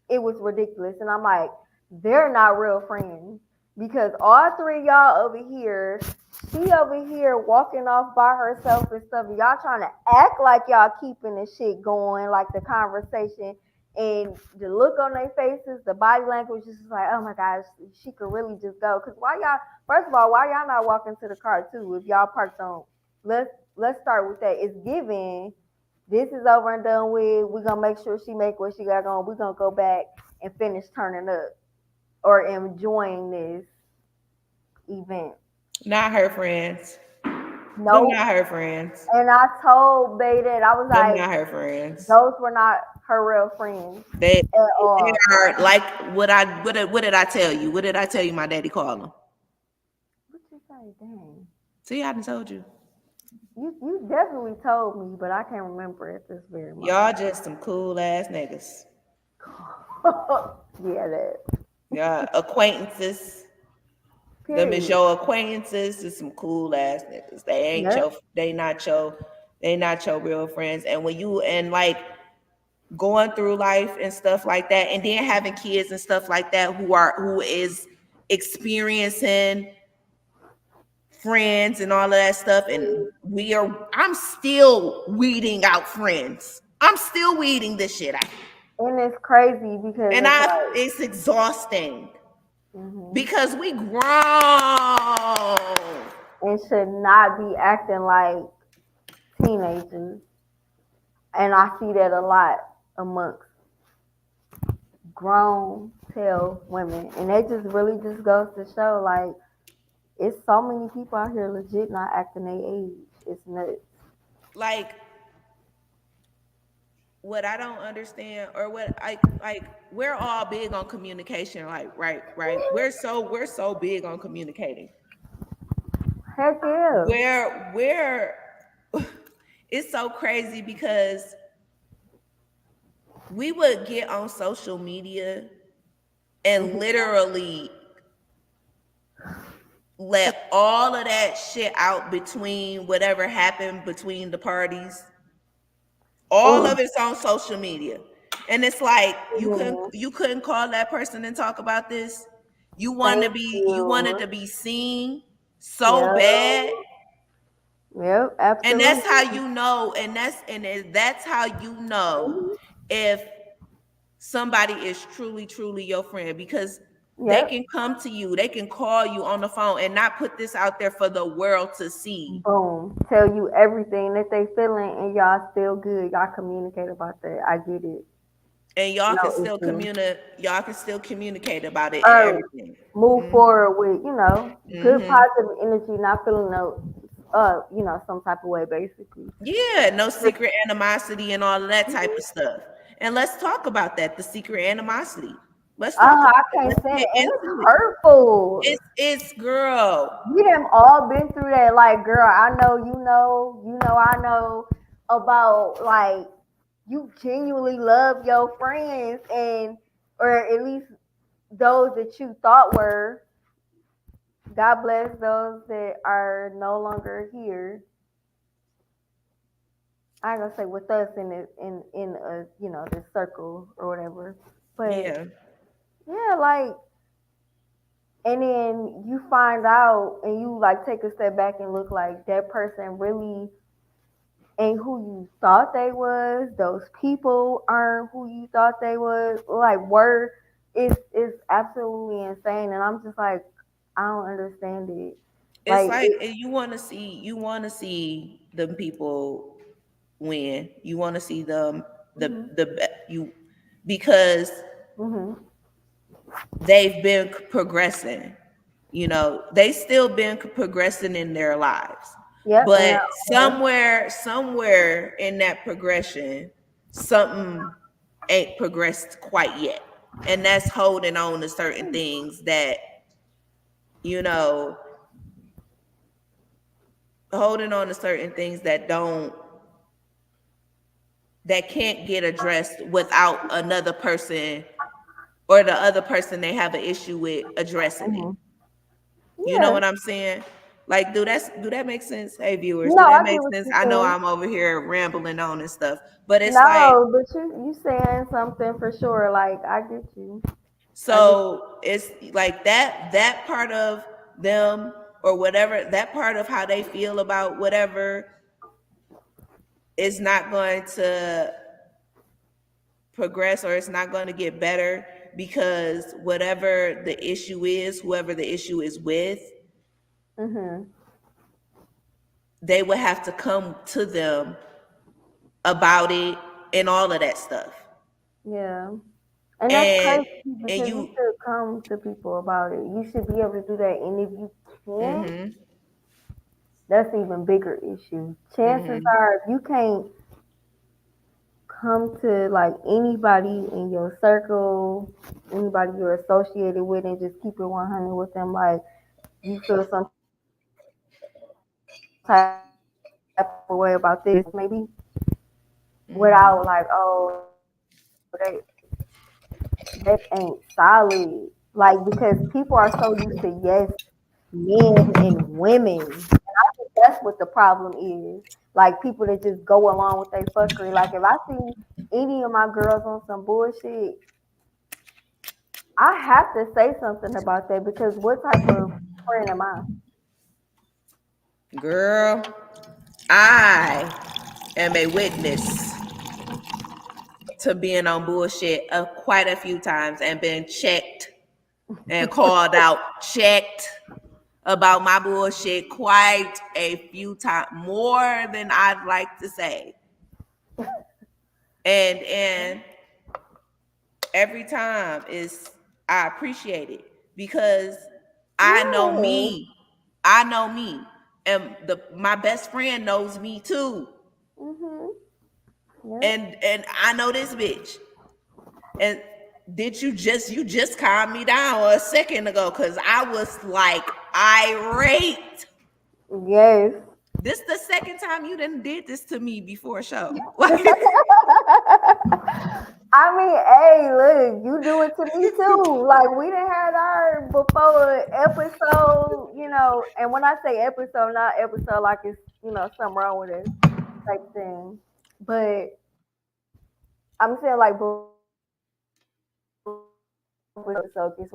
It was ridiculous. And I'm like, they're not real friends because all three of y'all over here, she over here walking off by herself and stuff. And y'all trying to act like y'all keeping the shit going, like the conversation. And the look on their faces, the body language is just like, oh my gosh, she could really just go. Cause why y'all? First of all, why y'all not walking to the car too? If y'all parked on, let's start with that. It's given this is over and done with. We're gonna make sure she make what she got going. We're gonna go back and finish turning up or enjoying this event. Not her friends. Them Nope. not her friends. And I told Bay that I was Them like, not her friends. those were not her real friends They at they all. are like what did I tell you? What did I tell you? My daddy called them. What you say? Dang. See, I done told you. You definitely told me, but I can't remember at this very moment. Y'all just some cool ass niggas. Yeah, that. Y'all acquaintances. Them is Period. your acquaintances. Is some cool ass niggas. They ain't Yep. your. They not your real friends. And when you and like going through life and stuff like that, and then having kids and stuff like that, who is experiencing friends and all of that stuff, and I'm still weeding out friends. I'm still weeding this shit out. And it's crazy because And it's like, it's exhausting hmm because we grown. and should not be acting like teenagers. And I see that a lot amongst grown tail women. And that just really just goes to show like it's so many people out here legit not acting their age. It's nuts. Like what I don't understand, or what I like, we're all big on communication, like right. We're so big on communicating. Heck yeah. Where it's so crazy because we would get on social media and hmm literally let all of that shit out between whatever happened between the parties. All Oh, of it's on social media. And it's like yeah. you couldn't call that person and talk about this. Thank You wanted you. to be seen so Yep. bad. Yep. And that's how Absolutely. you know, that's how you know Mhm. if somebody is truly your friend, because They Yep. can come to you, they can call you on the phone and not put this out there for the world to see. Boom. Tell you everything that they feeling and y'all still good. Y'all communicate about that. I get it. And No issue. y'all can still communicate about it and Or everything. move Hmm. forward with, good Hmm. positive energy, not feeling no some type of way basically. Yeah, no secret animosity and all of that type of stuff. And let's talk about that, the secret animosity. Let's talk Oh, about I it. can't Let's stand get it. And it's into it. hurtful. It's girl. We done all been through that. Like, girl, I know I know about like you genuinely love your friends and or at least those that you thought were. God bless those that are no longer here. I ain't gonna say with us in this in a this circle or whatever. But Yeah. yeah, like and then you find out and you like take a step back and look like that person really ain't who you thought they was. Those people aren't who you thought they was. Like word is absolutely insane and I'm just like I don't understand it. It's Like like it, you want to see them people win. You want to see them mhm, you because mhm. they've been progressing. You know, they still been progressing in their lives. Yep, in But their own way. somewhere in that progression, something ain't progressed quite yet. And that's holding on to certain things that, you know, holding on to certain things that don't that can't get addressed without another person or the other person they have an issue with addressing it. Mhm. You know Yeah. what I'm saying? Like, do that make sense? Hey viewers, No, do that I make get what sense? you're I know saying. I'm over here rambling on and stuff, but it's like No, but you saying something for sure. Like I get you. I get so it's like that part of them or whatever, that part of how they feel about whatever is not going to progress or it's not going to get better because whatever the issue is, whoever the issue is with, you. Mhm. they would have to come to them about it and all of that stuff. Yeah. And that's And crazy and because you you should come to people about it. You should be able to do that. And if you can't, mhm that's even bigger issue. Chances mhm are, if you can't come to like anybody in your circle, anybody you're associated with, and just keep it 100 with them, like you feel some type of way about this, maybe mhm without like, oh, that ain't solid. Like because people are so used to yes men and women. And I think that's what the problem is. Like people that just go along with their fuckery. Like if I see any of my girls on some bullshit, I have to say something about that because what type of friend am I? girl, I am a witness to being on bullshit quite a few times and been checked and called out, checked about my bullshit quite a few times, more than I'd like to say. And every time is I appreciate it because I know Yeah. me. I know me. And my best friend knows me too. Mhm. Yep. And I know this bitch. And you just calmed me down a second ago because I was like irate. Yes. This the second time you done did this to me before a show. Like I mean, hey, look, you do it to me too. Like we done had our before episode, and when I say episode, not episode like it's something wrong with it type thing. But I'm saying like before episode gets ready to begin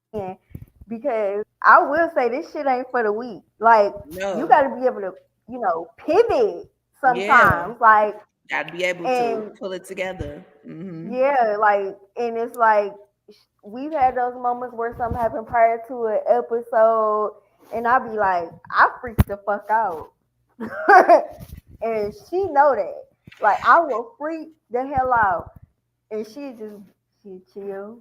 because I will say this shit ain't for the weak. Like you got to no. be able to, pivot sometimes. Yeah. Like I'd be able to and pull it together. Hmm. yeah, like and it's like we've had those moments where something happened prior to an episode, and I'll be like, I freaked the fuck out. And she know that. Like, I will freak the hell out. And she chill.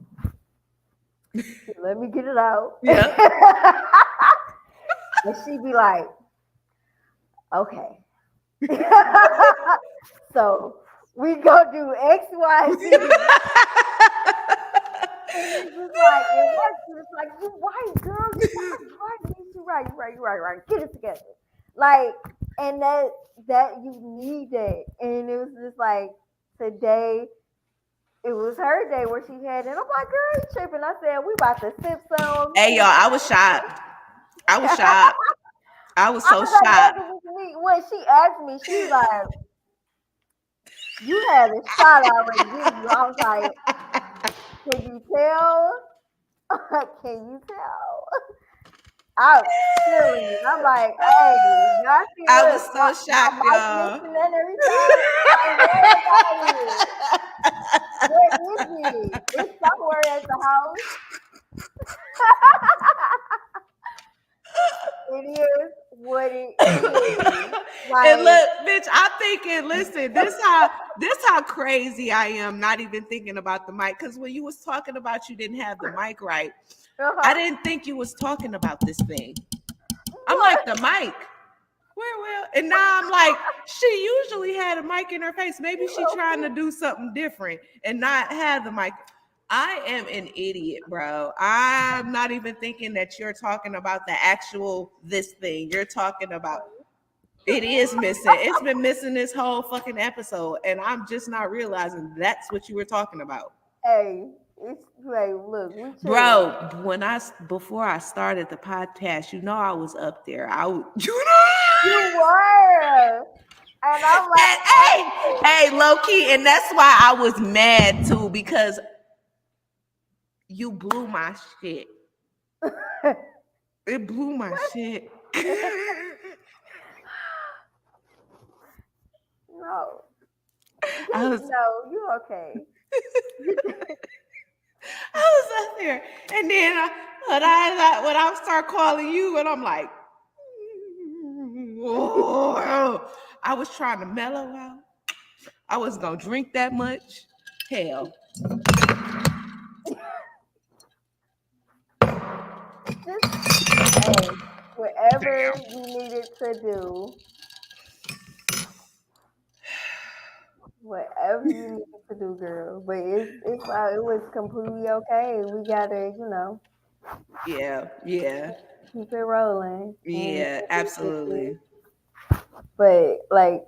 She let me get it out. Yeah. And she be like, okay. So we go do X, Y, Z. And it's just like, it works. And it's like, you right, girl. You right. You right. Get it together. Like, and that you need that. And it was just like, today, it was her day where she had it. I'm like, girl, you tripping. I said, we about to sip some. Hey, y'all, I was shocked. I was shocked. I was so I was like, shocked. that was me. When she asked me, she was like, you had a shot already, didn't you? I was like, can you tell? Can you tell? I'm chilling. I'm like, hey, y'all see I this? was so shocked, My y'all. missing and everything. Like, where is it? It's somewhere at the house. It is what it is. Like, And look, bitch, I'm thinking, listen, this how crazy I am, not even thinking about the mic. Because when you was talking about you didn't have the mic right, I didn't think you was talking about this thing. I'm like, the mic. Well, and now I'm like, she usually had a mic in her face. Maybe she trying to do something different and not have the mic. I am an idiot, bro. I'm not even thinking that you're talking about the actual this thing. You're talking about it is missing. It's been missing this whole fucking episode, and I'm just not realizing that's what you were talking about. hey, it's like, look, we chill. Bro, before I started the podcast, you know I was up there. You were. And I'm like, hey, low key, and that's why I was mad too, because you blew my shit. It blew my shit. no. I was, No, you okay. I was up there, and then when I start calling you, and I'm like, oh, I was trying to mellow out. I wasn't gonna drink that much. Hell. Just, hey, whatever you needed to do, whatever you needed to do, girl. But it's like, it was completely okay. We gotta, Yeah. keep it rolling. Yeah, absolutely. But like,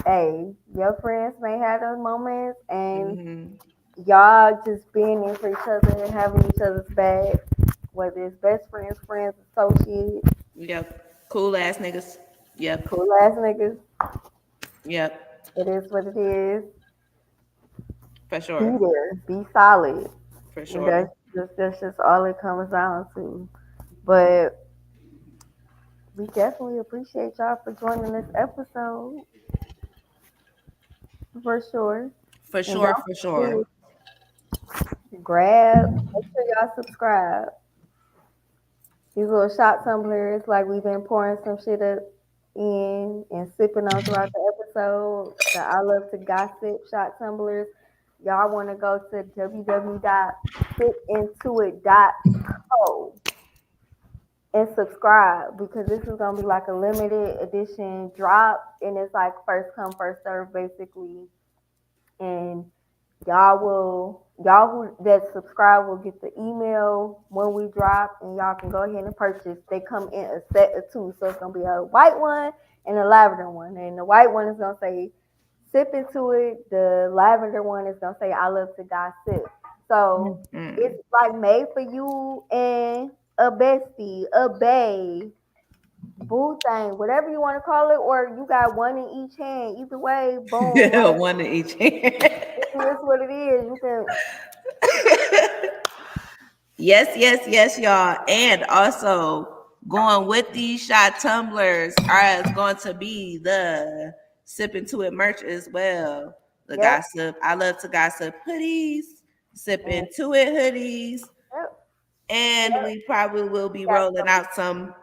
hey, your friends may have those moments, and y'all just being there for each other and having each other's back, whether it's best friends, associates. Yep. Cool ass niggas. Yep. Cool ass niggas. Yep. It is what it is. For sure. Be there. Be solid. For sure. That's just all it comes down to. But we definitely appreciate y'all for joining this episode. For sure. For sure. Grab. Make sure y'all subscribe. These little shot tumblers, like we've been pouring some shit up in and sipping on throughout the episode. The I Love to Gossip shot tumblers. Y'all want to go to www.sitintoit.co and subscribe, because this is gonna be like a limited edition drop, and it's like first come first serve basically. And y'all who that subscribe will get the email when we drop, and y'all can go ahead and purchase. They come in a set of two, so it's gonna be a white one and a lavender one. And the white one is gonna say "Sip Into It." The lavender one is gonna say "I Love to Gossip." So it's like made for you and a bestie, a bae, boo thing, whatever you want to call it, or you got one in each hand. Either way, boom. Yeah, one in each hand. It's what it is. You can. Yes, y'all. And also going with these shot tumblers is going to be the Sip Into It merch as well. The gossip. I love to gossip hoodies. Sip And Into It hoodies. yep, And yep, we probably will be got rolling some out some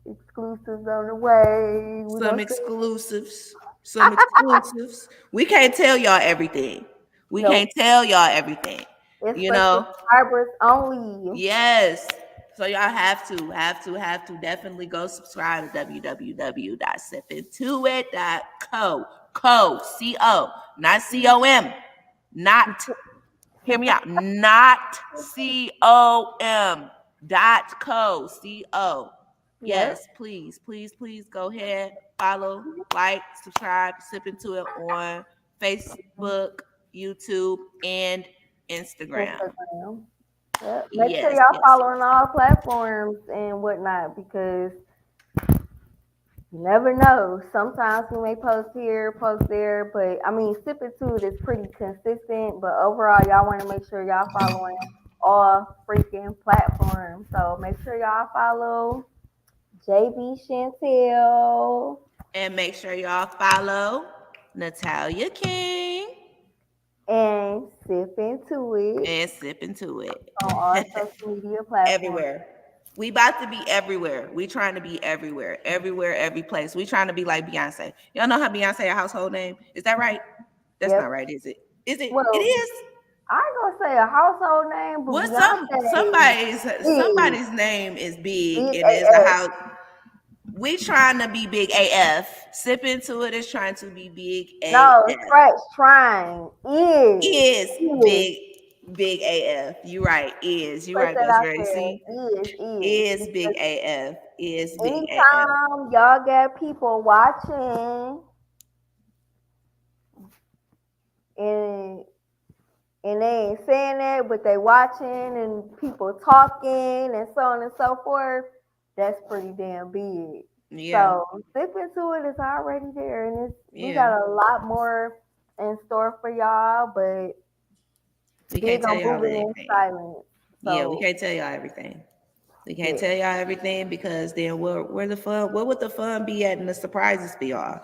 exclusives on the way. We some gonna see. exclusives. Some exclusives. We can't tell y'all everything. We can't Nope. tell y'all everything. It's You for know? subscribers only. Yes. So y'all have to definitely go subscribe to www.sipintoit.co. Co, not com, not, hear me out, not com, .co. Yep. Yes, please go ahead, follow, like, subscribe, Sip Into It on Facebook, YouTube, and Instagram. Instagram. Yep. Make sure Yes, y'all yes, following yes. all platforms and whatnot because you never know. Sometimes we may post here, post there, but I mean, Sipping to It is pretty consistent. But overall, y'all want to make sure y'all following all freaking platforms. So make sure y'all follow JB Chantel And make sure y'all follow Natalia King and Sip Into It and Sip Into on all It. social media platforms. Everywhere. We about to be everywhere. We trying to be everywhere. Everywhere, every place. We trying to be like Beyonce. Y'all know how Beyonce a household name? Is that right? That's not Yep. right, is it? Is it? It Well, is. I ain't gonna say a household name, but What Beyonce is somebody's name is big big and is a AF. house. We trying to be big AF. Sip Into It is trying to be big No, AF. scratch trying Is is. big AF. You right. Is you Put right, that Best out Ready? there. See, Is is big because AF. Is big AF. anytime y'all get people watching and they ain't saying that, but they watching and people talking and so on and so forth, that's pretty damn big. Yeah, So Sip Into It is already there, and we yeah. got a lot more in store for y'all, but We can't big tell on y'all moving in everything. silence. Yeah, we So can't tell y'all everything. We can't yeah, tell y'all everything because then where the fun? Where would the fun be at and the surprises be y'all?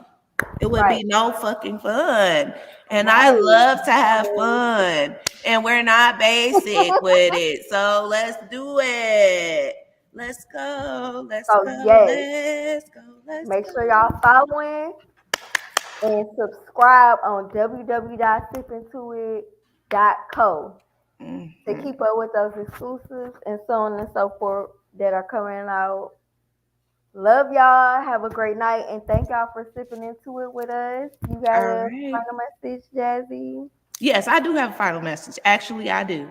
It would right, be no fucking fun. And I right. love to have fun. And we're not basic with it. So let's do it. Let's go. Let's So go. yes, Let's go. Let's make go. sure y'all following and subscribe on www.sipintoit.co to Mhm. keep up with those exclusives and so on and so forth that are coming out. Love y'all. Have a great night and thank y'all for sipping into it with us. You got All a right. final message, Jazzy? Yes, I do have a final message. Actually, I do.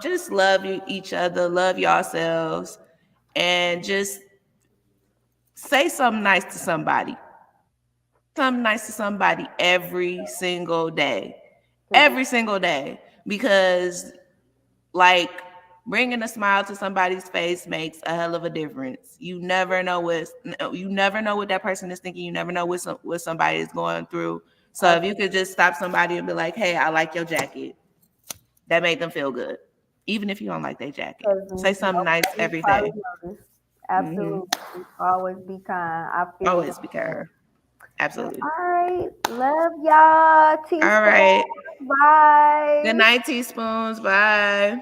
Just love you, each other, love yourselves, and just say something nice to somebody. Something nice to somebody every single day. Cause Every single day. Because, like, bringing a smile to somebody's face makes a hell of a difference. You never know what that person is thinking. You never know what somebody is going through. So if you could just stop somebody and be like, "Hey, I like your jacket," that made them feel good, even if you don't like their jacket. Say something nice nobody every probably day. noticed. Mm-hmm. Absolutely. Always be kind. I feel the Always be same. kind. Absolutely. All right. Love y'all. All Teaspoon. right. Good Bye. night, teaspoons. Bye.